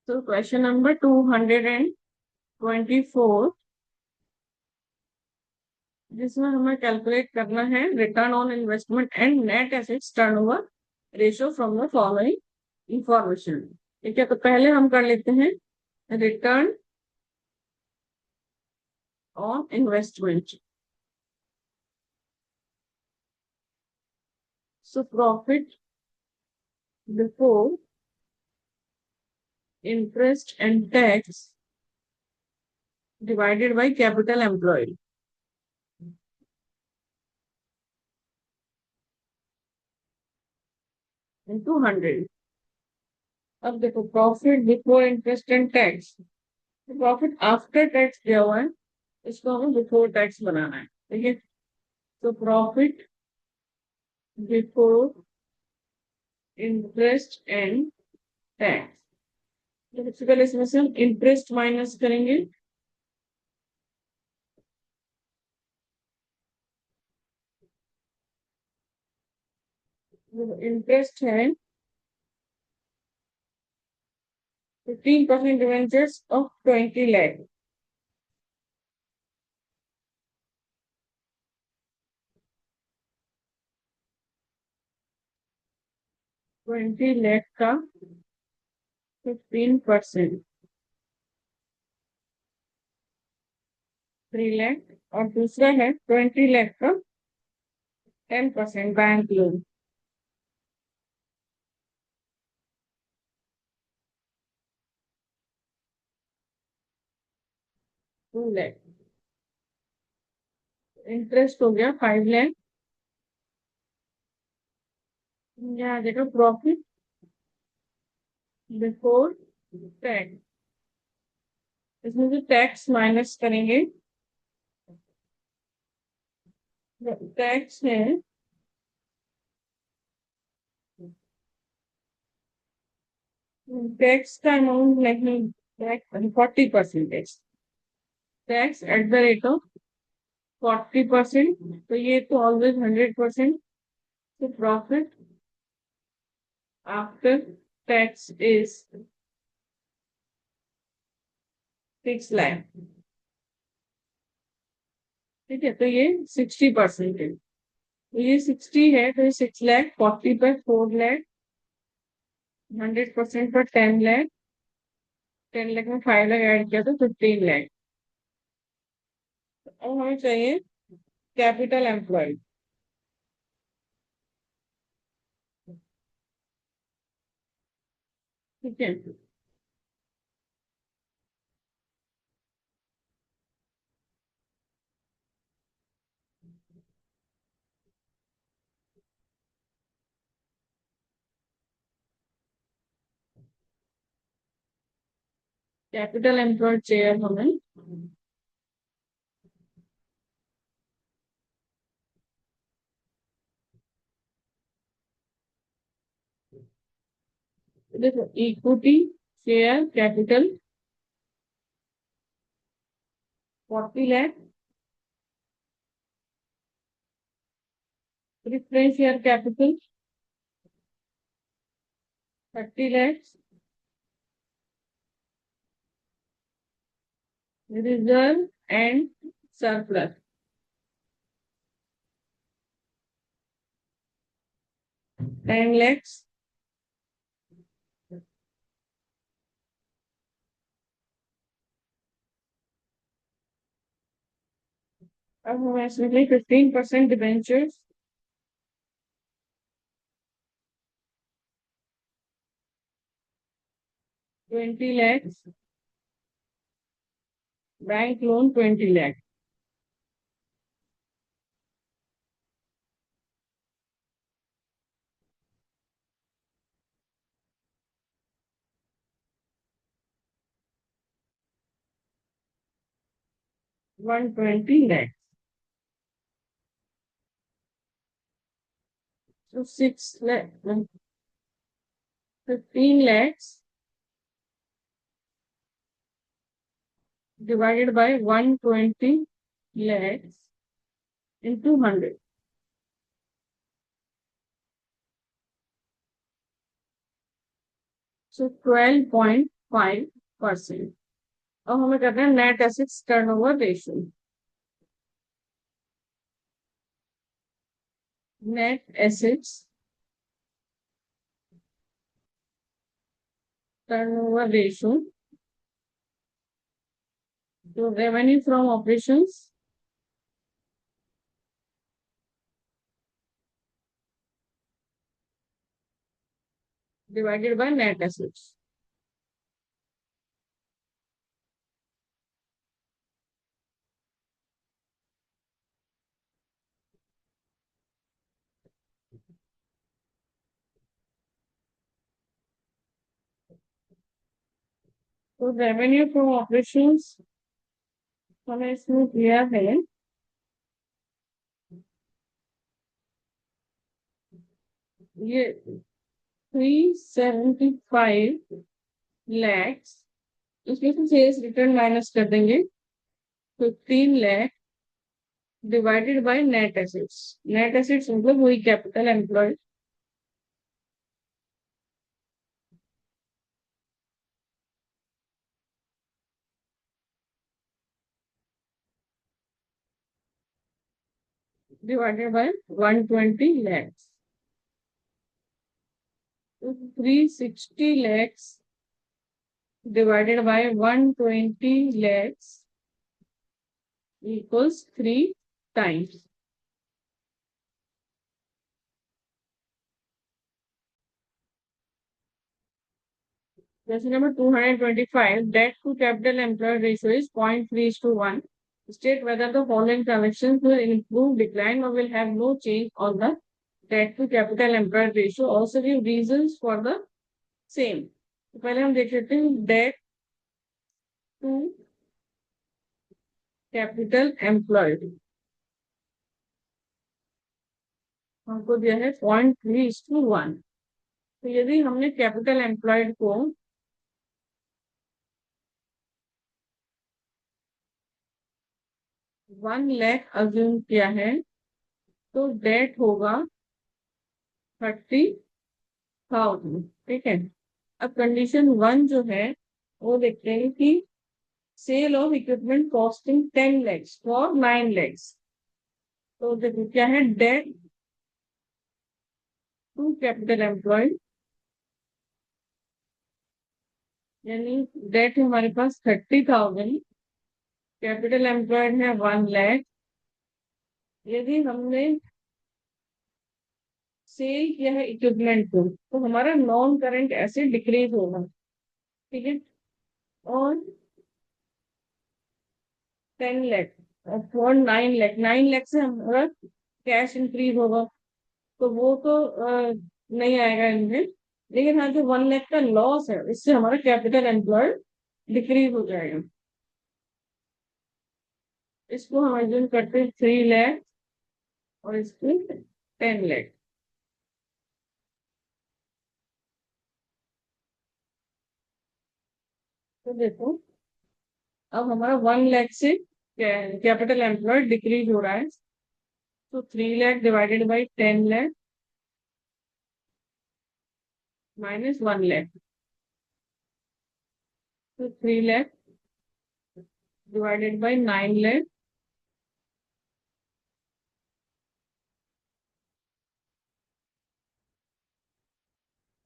So question number 224, जिसमें हमें calculate करना है return on investment and net assets turnover ratio from the following information. ठीक है, तो पहले हम कर लेते हैं return on investment. So profit before interest and tax divided by capital employed into 100। अब देखो profit before interest and tax, profit after tax दिया हुआ है, इसको हमें बिफोर टैक्स बनाना है। ठीक है, तो profit before interest and tax, तो सबसे पहले इसमें से हम इंटरेस्ट माइनस करेंगे। इंटरेस्ट है 15% डिवेंचर्स ऑफ 20 लाख। 20 लाख का 15%, 3 लाख। और दूसरा है 20 लाख का 10% बैंक लोन, 2 लाख। इंटरेस्ट हो गया 5 लाख। यहाँ देखो प्रॉफिट बिफोर टैक्स, इसमें जो टैक्स माइनस करेंगे, टैक्स है टैक्स का अमाउंट नहीं, tax 40%, tax at the rate of 40%। तो ये तो ऑलवेज 100%। तो profit after tax is 6 lakh. ठीक है, तो ये 60% है, तो ये 60 है, तो ये 6 लाख, 40 पर 4 लाख, 100% पर 10 लाख, 10 लाख में 5 लाख ऐड किया तो 15 लाख। अब हमें चाहिए कैपिटल एम्प्लॉयड। ठीक है, कैपिटल एम्प्लॉयड चाहिए हमें। देखो equity share capital 40 lakh, preference share capital 30 lakh, reserve and surplus 10 lakh. अब हमें इसमें 15% debentures, 20 lakh, bank loan 20 lakh. 120 lakh. तो 6 lakh, 15 lakhs divided by 120 lakhs into 100. So 12.5 5%। अब हमें करना है net assets turnover ratio. Net assets turnover ratio, तो revenue from operations divided by net assets. तो रेवेन्यू फ्रॉम ऑपरेशंस हमें इसमें दिया है ये 375 लैक्स, इसमें से सेल्स रिटर्न माइनस कर देंगे। 15 lakh divided by net assets. Net assets मतलब वही capital employed, divided by 120 lakhs. तो 360 lakhs divided by 120 lakhs equals 3 times. Question number 225. Debt to capital employed ratio is 0.3:1. State whether the following transactions will improve, decline, or will have no change on the debt to capital employed ratio. Also give reasons for the same. तो पहले हम देख लेते हैं date to capital employed. हमको दिया है 0.3:1। तो यदि हमने कैपिटल एम्प्लॉयड को 1 लाख अज्यूम किया है तो डेट होगा 30,000। ठीक है। अब कंडीशन 1 जो है वो देखते हैं कि sale of equipment costing 10 lakhs for 9 lakhs। तो देखो क्या है, डेट टू कैपिटल एम्प्लॉयड, यानी डेट है हमारे पास 30,000, कैपिटल एम्प्लॉयड है 1 लाख। यदि हमने सेल किया है इक्विपमेंट को तो हमारा नॉन करंट एसेट डिक्रीज होगा। ठीक है। और 10 लाख फॉर 9 लाख, 9 लाख से हमारा कैश इंक्रीज होगा, तो वो तो नहीं आएगा इनमें। लेकिन हाँ, जो 1 लाख का लॉस है इससे हमारा कैपिटल एम्प्लॉयड डिक्रीज हो जाएगा। इसको हम एज्यूम करते हैं 3 लाख और इसको 10 लाख। तो देखो अब हमारा 1 लाख से कैपिटल एम्प्लॉयड डिक्रीज हो रहा है। तो 3 lakh divided by 10 lakh minus 1 lakh. तो 3 लाख डिवाइडेड बाई 9 लाख,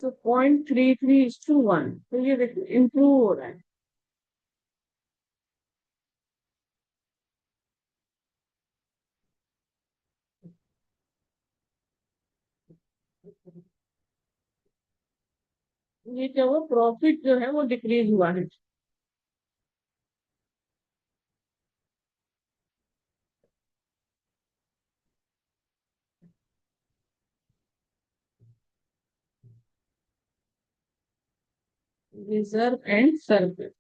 तो 0.33:1। तो ये देखो इम्प्रूव हो रहा है। ये क्या हुआ, प्रॉफिट जो है वो डिक्रीज हुआ है। Reserve and surplus.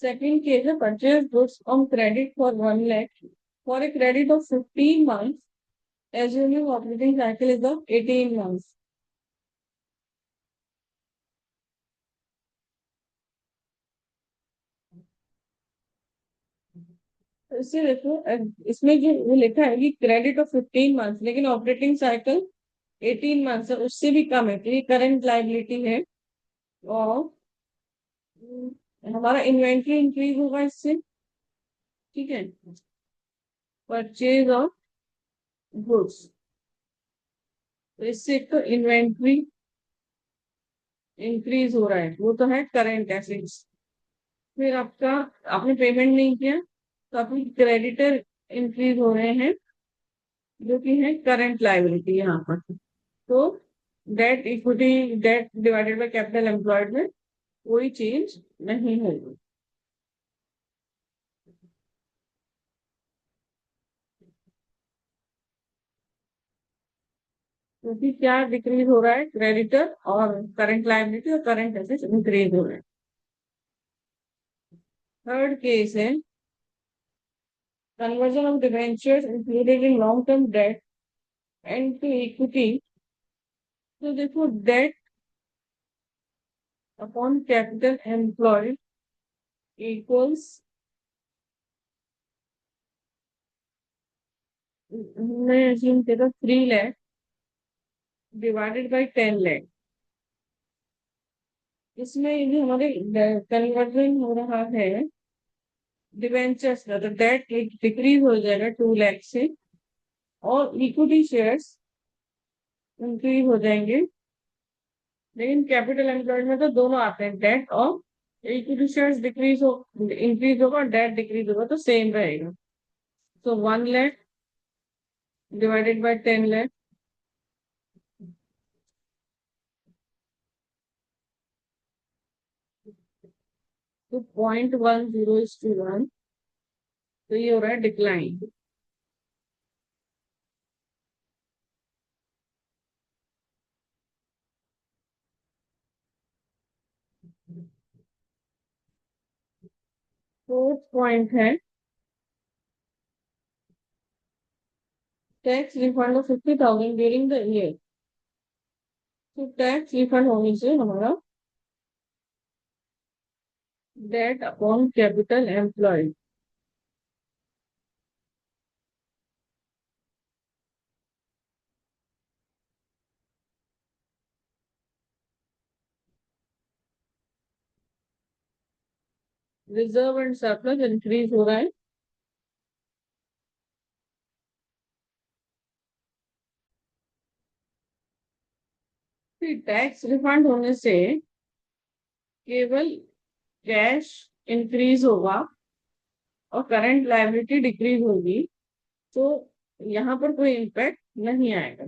Second case है purchase goods on credit for 1 lakh for a credit of 15 months, assuming operating cycle is of 18 months। तो इससे देखो इसमें जो वो लिखा है कि क्रेडिट ऑफ 15 मंथ्स लेकिन ऑपरेटिंग साइकिल 18 मंथ्स है, उससे भी कम है, तो ये करंट लाइबिलिटी है। और हमारा इन्वेंट्री इंक्रीज होगा इससे, ठीक है। परचेज ऑफ गुड्स, तो इससे एक तो इन्वेंट्री इंक्रीज हो रहा है, वो तो है करंट एसेट्स। फिर आपका, आपने पेमेंट नहीं किया तो आपके क्रेडिटर इंक्रीज हो रहे हैं, जो कि है करंट लायबिलिटी यहाँ पर। तो debt equity, date divided by capital employed में कोई चेंज नहीं होगी। क्योंकि क्या डिक्रीज हो रहा है, क्रेडिटर और करंट लायबिलिटी और करंट एसेट्स इंक्रीज हो रहे हैं। थर्ड केस है conversion of debentures included in long-term debt and to equity. तो देखो, debt upon capital employed equals, हमने assume किया था 3 लाख डिवाइडेड बाई 10 लाख। इसमें यदि हमारे कन्वर्जन हो रहा है डिवेंचर्स का, तो डेट डिक्रीज हो जाएगा 2 लाख से, और इक्विटी शेयर्स इंक्रीज हो जाएंगे। लेकिन कैपिटल एम्प्लॉयड में तो दोनों आते हैं, डेट और इक्विटी शेयर्स डिक्रीज हो, इंक्रीज होगा और डेट डिक्रीज होगा, तो सेम रहेगा। तो 1 लाख डिवाइडेड बाय 10 लाख, तो 0.10:1, तो ये हो रहा है डिक्लाइन। फोर्थ पॉइंट है tax refund of 50,000 during the year. तो टैक्स रिफंड होने से हमारा debt upon capital employed, reserve and surplus increase हो रहा है। फिर टैक्स रिफंड होने से केवल कैश इंक्रीज होगा और करंट लायबिलिटी डिक्रीज होगी, तो यहाँ पर कोई इम्पैक्ट नहीं आएगा।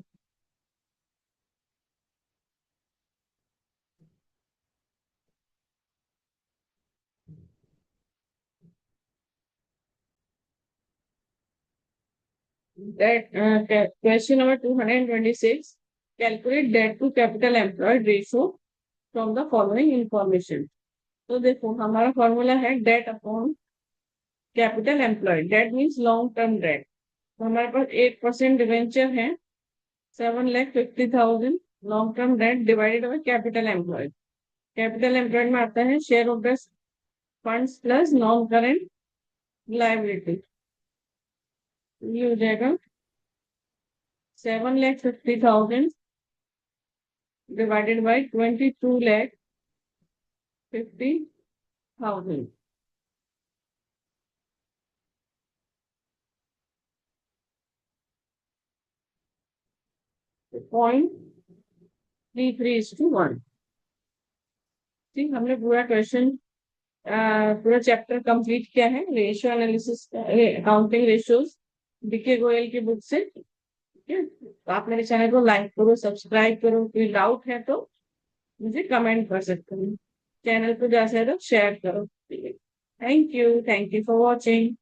Question number 226, calculate debt to capital employed ratio from the following information. तो देखो, हमारा फॉर्मूला है debt upon capital employed, debt means long term debt. तो हमारे पास 8% डिवेंचर है, 7,50,000 long term debt divided by capital employed. Capital employed में आता है share holder funds plus non current liability. ये हो जाएगा 7,50,000 डिवाइडेड बाई 22,50,000। पॉइंट 33:1। ठीक, हमने पूरा क्वेश्चन, पूरा चैप्टर कंप्लीट किया है, ratio analysis, accounting ratios, BK Goyal की बुक से। ठीक है, तो आप मेरे चैनल को लाइक करो, सब्सक्राइब करो, कोई डाउट है तो मुझे कमेंट कर सकते हो। चैनल को ज्यादा से ज्यादा शेयर करो। ठीक है, थैंक यू फॉर वॉचिंग।